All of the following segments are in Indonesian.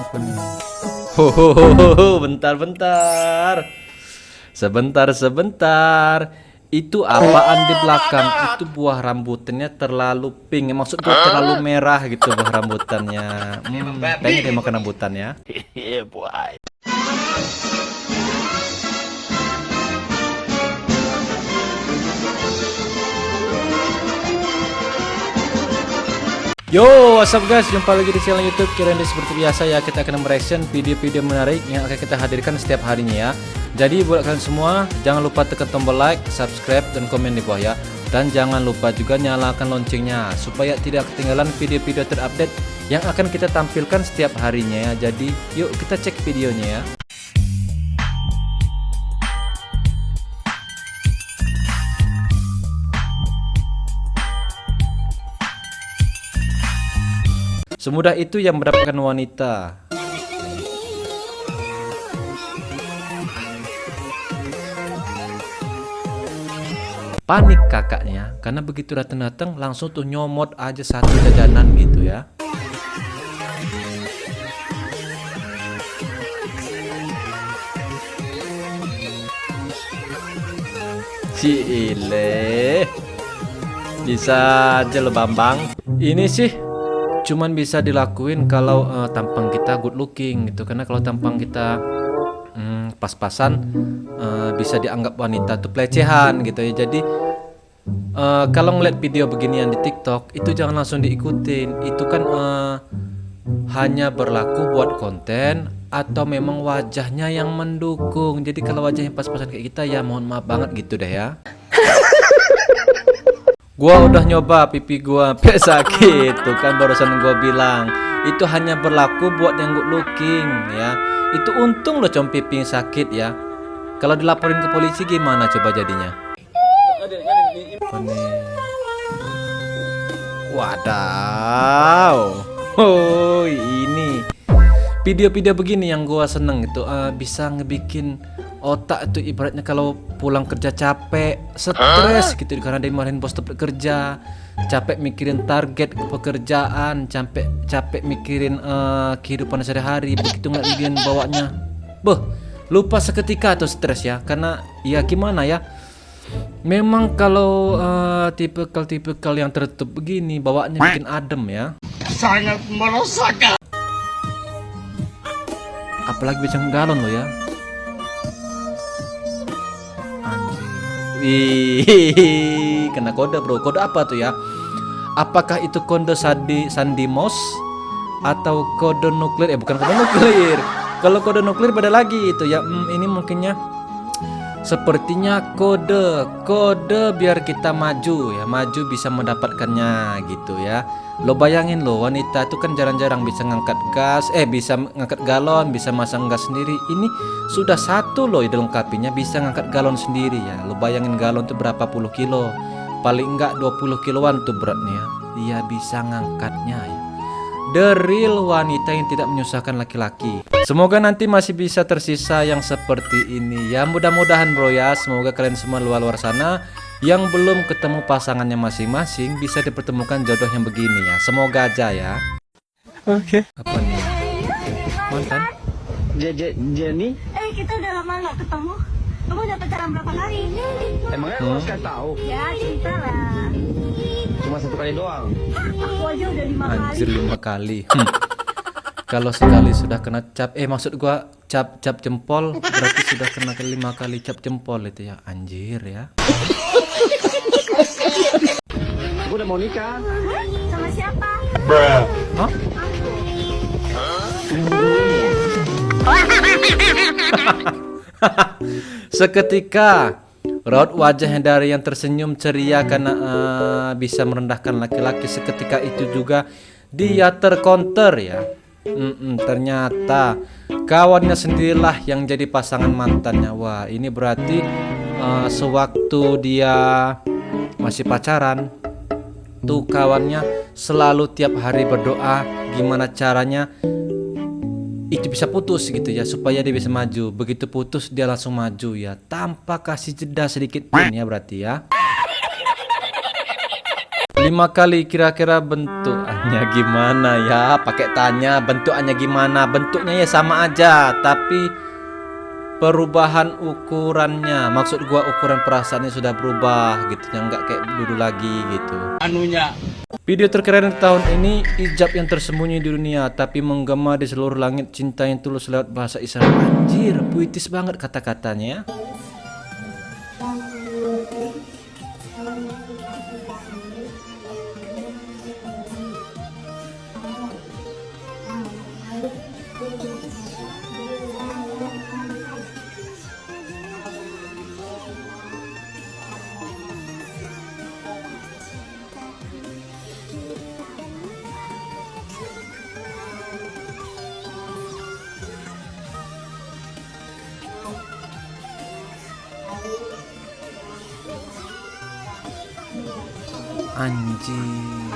Apa nih? Ho, bentar. Sebentar. Itu apaan di belakang? Itu buah rambutannya terlalu pink. Maksud gue terlalu merah gitu buah rambutannya. Pengen dia makan rambutan ya. Yo, what's up guys? Jumpa lagi di channel YouTube Kirandi. Seperti biasa ya, kita akan mereaction video-video menarik yang akan kita hadirkan setiap harinya ya. Jadi buat kalian semua, jangan lupa tekan tombol like, subscribe, dan komen di bawah ya. Dan jangan lupa juga nyalakan loncengnya supaya tidak ketinggalan video-video terupdate yang akan kita tampilkan setiap harinya ya. Jadi yuk kita cek videonya ya. Semudah itu yang mendapatkan wanita. Panik kakaknya karena begitu datang langsung tuh nyomot aja satu jajanan gitu ya. Si Ile bisa aja lo Bambang. Ini sih cuman bisa dilakuin kalau tampang kita good looking gitu, karena kalau tampang kita pas-pasan bisa dianggap wanita tuh pelecehan gitu ya. Jadi kalau ngeliat video beginian di TikTok itu jangan langsung diikutin. Itu kan hanya berlaku buat konten atau memang wajahnya yang mendukung. Jadi kalau wajahnya pas-pasan kayak kita ya mohon maaf banget gitu deh ya. Gua udah nyoba pipi gua sampai sakit tuh kan, barusan gua bilang itu hanya berlaku buat yang good looking ya. Itu untung loh pipi sakit ya. Kalau dilaporin ke polisi gimana coba jadinya? Apa nih? Wadaw. Oh, ini video-video begini yang gua seneng itu, bisa ngebikin otak itu ibaratnya kalau pulang kerja capek, stres gitu karena dimarahin bos tempat kerja, capek mikirin target pekerjaan, capek mikirin kehidupan sehari-hari, begitu nggak ingin bawanya, lupa seketika tuh stres ya. Karena ya gimana ya, memang kalau tipikal yang tertutup begini bawaannya bikin adem ya. Sangat meresahkan. Apalagi bisa galon lo ya. Wih, kena kode bro. Kode apa tuh ya? Apakah itu kode Sandimos atau kode nuklir? Bukan kode nuklir. Kalau kode nuklir beda lagi itu ya. Ini mungkinnya sepertinya kode biar kita maju ya, maju bisa mendapatkannya gitu ya. Lo bayangin lo, wanita itu kan jarang-jarang bisa ngangkat gas, bisa ngangkat galon, bisa masang gas sendiri. Ini sudah satu loh dilengkapinya, bisa ngangkat galon sendiri ya. Lo bayangin galon itu berapa puluh kilo, paling enggak 20 kiloan tuh beratnya ya. Dia bisa ngangkatnya ya. The real wanita yang tidak menyusahkan laki-laki. Semoga nanti masih bisa tersisa yang seperti ini ya. Mudah-mudahan bro ya. Semoga kalian semua luar sana yang belum ketemu pasangannya masing-masing bisa dipertemukan jodoh yang begini ya. Semoga aja ya. Oke. Apa nih? Mantan? Jenny? Kita udah lama gak ketemu. Kamu udah pacaran berapa kali? Emangnya lu harus tahu? Ya cerita lah. Cuma satu kali doang. Aku aja udah 5 kali. Anjir 5 kali. Kalau sekali sudah kena cap, maksud gua cap jempol, berarti sudah kena 5 kali cap jempol itu ya. Anjir ya. Aku udah mau nikah. Sama siapa? Hah? Seketika raut wajahnya dari yang tersenyum ceria karena bisa merendahkan laki-laki, seketika itu juga dia tercounter ya. Ternyata kawannya sendirilah yang jadi pasangan mantannya. Wah, ini berarti sewaktu dia masih pacaran tuh kawannya selalu tiap hari berdoa gimana caranya itu bisa putus gitu ya, supaya dia bisa maju. Begitu putus dia langsung maju ya, tanpa kasih jeda sedikit pun ya berarti ya. 5 kali kira-kira bentukannya gimana ya? Pakai tanya bentukannya gimana? Bentuknya ya sama aja, tapi perubahan ukurannya. Maksud gua ukuran perasaannya sudah berubah gitu, yang nggak kayak dulu lagi gitu. Video terkeren tahun ini, ijab yang tersembunyi di dunia tapi menggema di seluruh langit, cinta yang tulus lewat bahasa isyarat. Anjir, puitis banget kata-katanya. Anjir,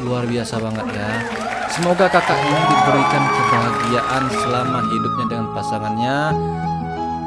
luar biasa banget ya. Semoga kakak ini diberikan kebahagiaan selama hidupnya dengan pasangannya.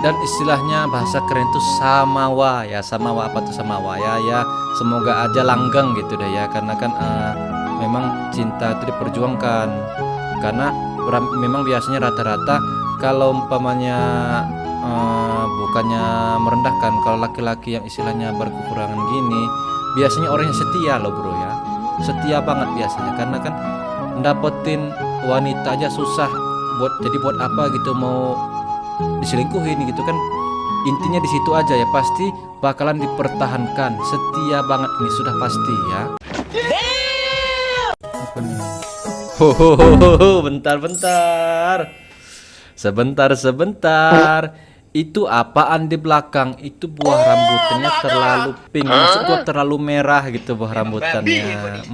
Dan istilahnya bahasa keren itu samawa ya. Samawa, apa tuh samawa ya? Ya semoga aja langgeng gitu deh ya. Karena kan memang cinta itu diperjuangkan. Karena memang biasanya rata-rata kalau umpamanya bukannya merendahkan, kalau laki-laki yang istilahnya berkekurangan gini, biasanya orangnya setia loh bro ya. Setia banget biasanya, karena kan dapetin wanita aja susah. Buat apa gitu mau diselingkuhin gitu kan. Intinya di situ aja ya, pasti bakalan dipertahankan. Setia banget ini sudah pasti ya. Apa nih? Sebentar. Itu apaan di belakang? Itu buah rambutannya terlalu pink. Maksud gua terlalu merah gitu buah rambutannya.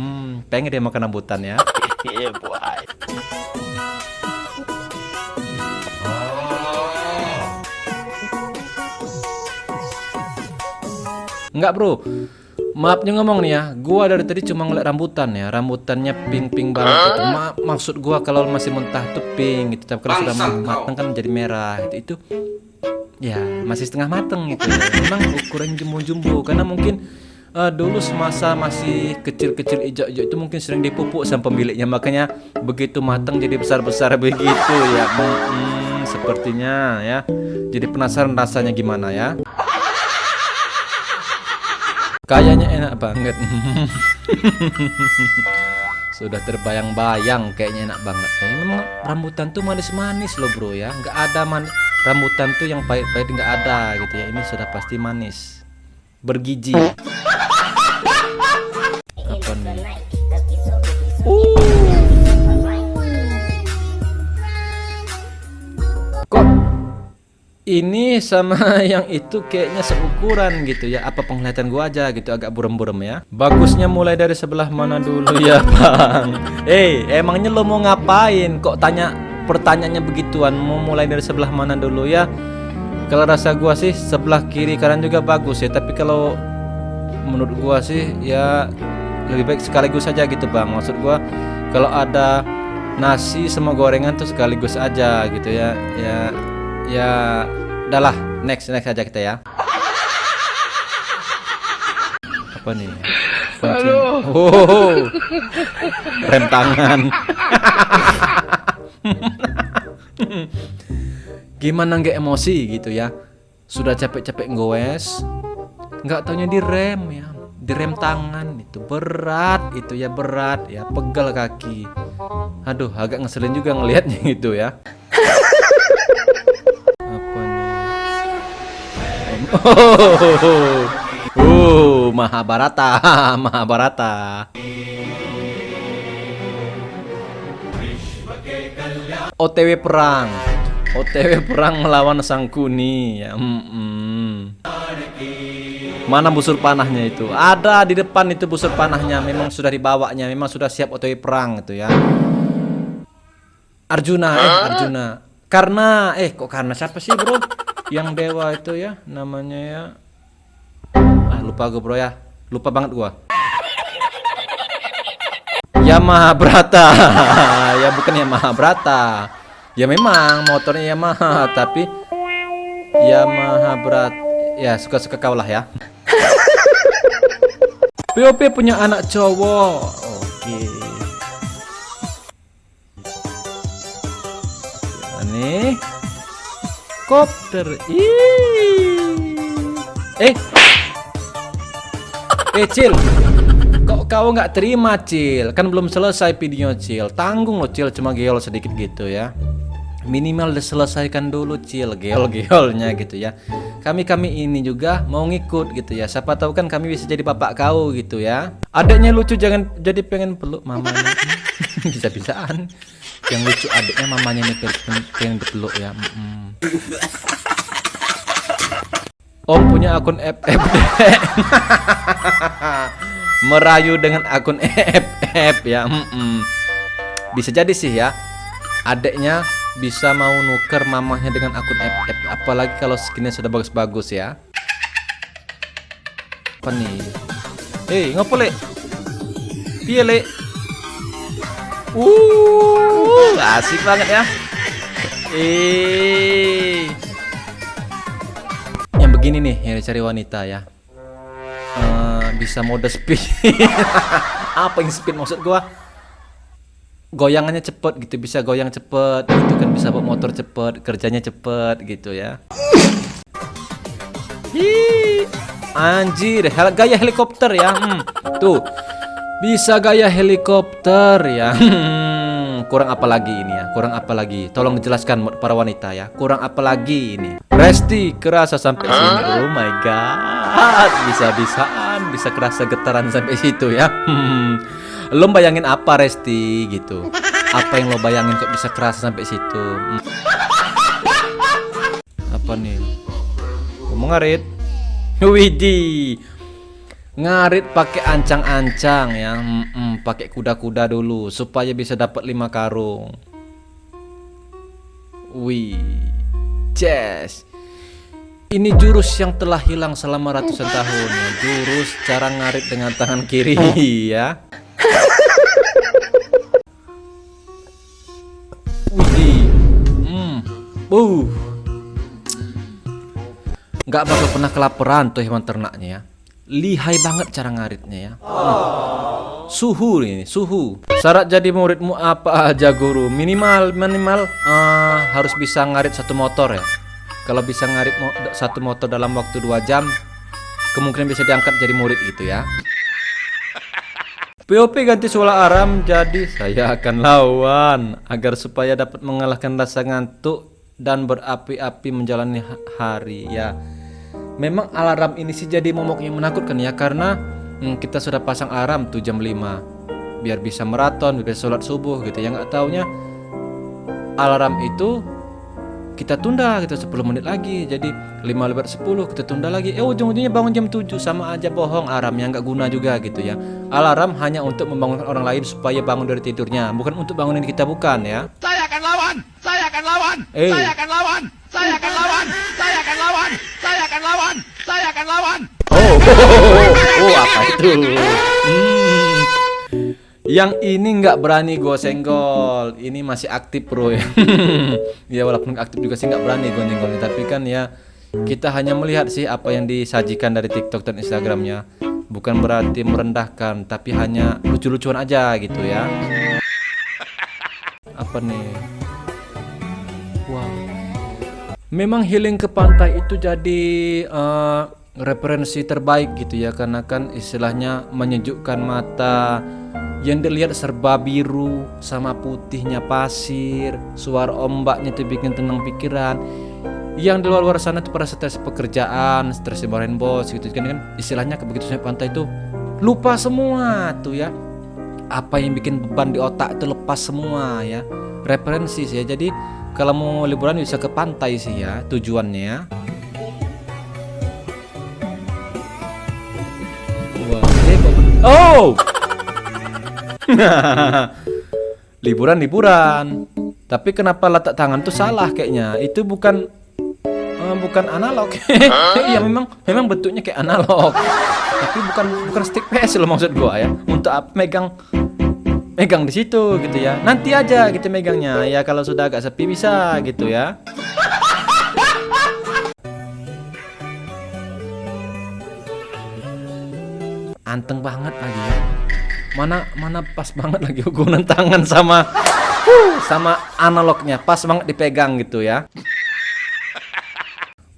Pengen dia makan rambutan ya. Enggak bro, maafnya ngomong nih ya, gua dari tadi cuma ngeliat rambutan ya, rambutannya pink banget gitu. Maksud gua kalau masih mentah tuh pink gitu, tapi kalau sudah matang kan jadi merah itu ya masih setengah mateng gitu. Memang ukuran jumbo-jumbo karena mungkin dulu semasa masih kecil-kecil ijo-ijo itu mungkin sering dipupuk sama pemiliknya, makanya begitu matang jadi besar-besar begitu ya. Sepertinya ya. Jadi penasaran rasanya gimana ya? Kayaknya enak banget. Sudah terbayang-bayang kayaknya enak banget. Memang rambutan tuh manis-manis loh bro ya. Nggak ada rambutan tuh yang pahit-pahit, nggak ada gitu ya. Ini sudah pasti manis, bergizi. Apa nih? Kok ini sama yang itu kayaknya seukuran gitu ya. Apa penglihatan gua aja gitu agak burem-burem ya. Bagusnya mulai dari sebelah mana dulu ya bang? Emangnya lo mau ngapain? Kok tanya pertanyaannya begituan? Mau mulai dari sebelah mana dulu ya? Kalau rasa gua sih sebelah kiri kanan juga bagus ya. Tapi kalau menurut gua sih ya lebih baik sekaligus aja gitu bang. Maksud gua kalau ada nasi sama gorengan tuh sekaligus aja gitu ya. Ya udahlah, next aja kita ya. Apa nih? Oh, rem tangan. Gimana nggak emosi gitu ya? Sudah capek-capek nggoes, nggak taunya direm ya, direm tangan itu berat ya, pegal kaki. Aduh, agak ngeselin juga ngelihatnya gitu ya. Mahabharata. OTW perang melawan Sang Kuni ya. Mana busur panahnya itu? Ada di depan itu busur panahnya, memang sudah dibawanya, memang sudah siap OTW perang itu ya. Arjuna. Karena siapa sih bro? Yang dewa itu ya, namanya ya. Lupa gue bro ya. Lupa banget gua. Yamaha-Brata. Ya bukan Yamaha-Brata. Ya memang motornya Yamaha, tapi Yamaha-Brata. Ya suka-suka kau lah ya. POP punya anak cowok. Oke. Ini kopter. Cil. Kok kau nggak terima, Cil? Kan belum selesai video, Cil. Tanggung loh, Cil, cuma geol sedikit gitu ya. Minimal diselesaikan dulu, Cil, geol-geolnya gitu ya. Kami ini juga mau ngikut gitu ya. Siapa tahu kan kami bisa jadi bapak kau gitu ya. Adiknya lucu, jangan jadi pengen peluk mamanya. Bisa-bisaan. Yang lucu adiknya, mamanya nih pengen dipeluk ya. Om punya akun FF. Merayu dengan akun FF ya. Bisa jadi sih ya. Adiknya bisa mau nuker mamahnya dengan akun FF, apalagi kalau skinnya sudah bagus-bagus ya. Apa nih? Ngopo le? Piye le? Asik banget ya. Yang begini nih yang dicari wanita ya. Bisa mode speed. Apa yang speed maksud gua? Goyangannya cepet gitu, bisa goyang cepet gitu kan, bisa bawa motor cepet, kerjanya cepet gitu ya. Anjir, gaya helikopter ya. Tuh, bisa gaya helikopter ya. Kurang apa lagi ini ya? Kurang apa lagi? Tolong dijelaskan para wanita ya. Kurang apa lagi ini? Resti kerasa sampai sini. Oh my god, bisa-bisaan bisa kerasa getaran sampai situ ya. Lo bayangin apa, Resti gitu? Apa yang lo bayangin kok bisa kerasa sampai situ? Apa nih? Ngomong ngarit. Widih. Ngarit pakai ancang-ancang ya. Pakai kuda-kuda dulu supaya bisa dapat 5 karung. Wih. Yes. Ini jurus yang telah hilang selama ratusan tahun ya. Jurus cara ngarit dengan tangan kiri ya. Nggak bakal pernah kelaparan tuh hewan ternaknya ya. Lihai banget cara ngaritnya ya. Suhu ini, suhu. Syarat jadi muridmu apa aja guru? Minimal harus bisa ngarit 1 motor ya. Kalau bisa ngarit 1 motor dalam waktu 2 jam, kemungkinan bisa diangkat jadi murid gitu ya. POP ganti suara aram jadi saya akan lawan agar supaya dapat mengalahkan rasa ngantuk dan berapi-api menjalani hari ya. Memang alarm ini sih jadi momok yang menakutkan ya, karena kita sudah pasang alarm tuh jam 5 biar bisa maraton, biar bisa sholat subuh gitu ya. Nggak taunya alarm itu kita tunda gitu 10 menit lagi, jadi 5:10 kita tunda lagi. Ujung-ujungnya bangun jam 7, sama aja bohong, alarmnya nggak guna juga gitu ya. Alarm hanya untuk membangunkan orang lain supaya bangun dari tidurnya, bukan untuk bangunin kita, bukan ya. Saya akan lawan, saya akan lawan, saya akan lawan, saya akan lawan, saya akan lawan, saya akan lawan, saya akan lawan. Apa itu? Yang ini nggak berani gue senggol, ini masih aktif bro ya. Ya walaupun aktif juga sih nggak berani gue senggolnya, tapi kan ya kita hanya melihat sih apa yang disajikan dari TikTok dan Instagramnya. Bukan berarti merendahkan, tapi hanya lucu-lucuan aja gitu ya. Apa nih? Wow. Memang healing ke pantai itu jadi referensi terbaik gitu ya, karena kan istilahnya menyejukkan mata. Yang dilihat serba biru sama putihnya pasir, suara ombaknya itu bikin tenang pikiran. Yang di luar sana tuh pada stres pekerjaan, stres dimarahin bos gitu kan istilahnya begitu sampai pantai itu lupa semua tuh ya. Apa yang bikin beban di otak itu lepas semua ya. Referensi sih ya. Jadi kalau mau liburan bisa ke pantai sih ya tujuannya ya. Oh. Liburan, tapi kenapa letak tangan tuh salah kayaknya? Itu bukan analog. Ya memang bentuknya kayak analog, tapi bukan stick PS loh maksud gua ya. Untuk apa megang di situ gitu ya. Nanti aja gitu megangnya ya, kalau sudah agak sepi bisa gitu ya. anteng banget lagi ya. Mana pas banget lagi hubungan tangan sama analognya, pas banget dipegang gitu ya.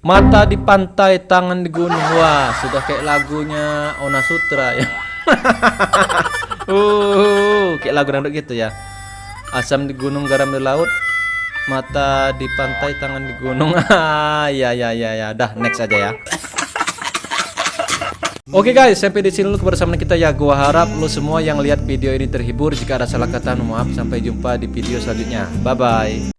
Mata di pantai, tangan di gunung. Wah, sudah kayak lagunya Ona Sutra ya. Kayak lagu dangdut gitu ya. Asam di gunung, garam di laut. Mata di pantai, tangan di gunung. Ya. Dah, next aja ya. Oke guys, sampai di sini dulu kebersamaan kita ya. Gua harap lo semua yang lihat video ini terhibur. Jika ada salah kata, mohon maaf. Sampai jumpa di video selanjutnya. Bye bye.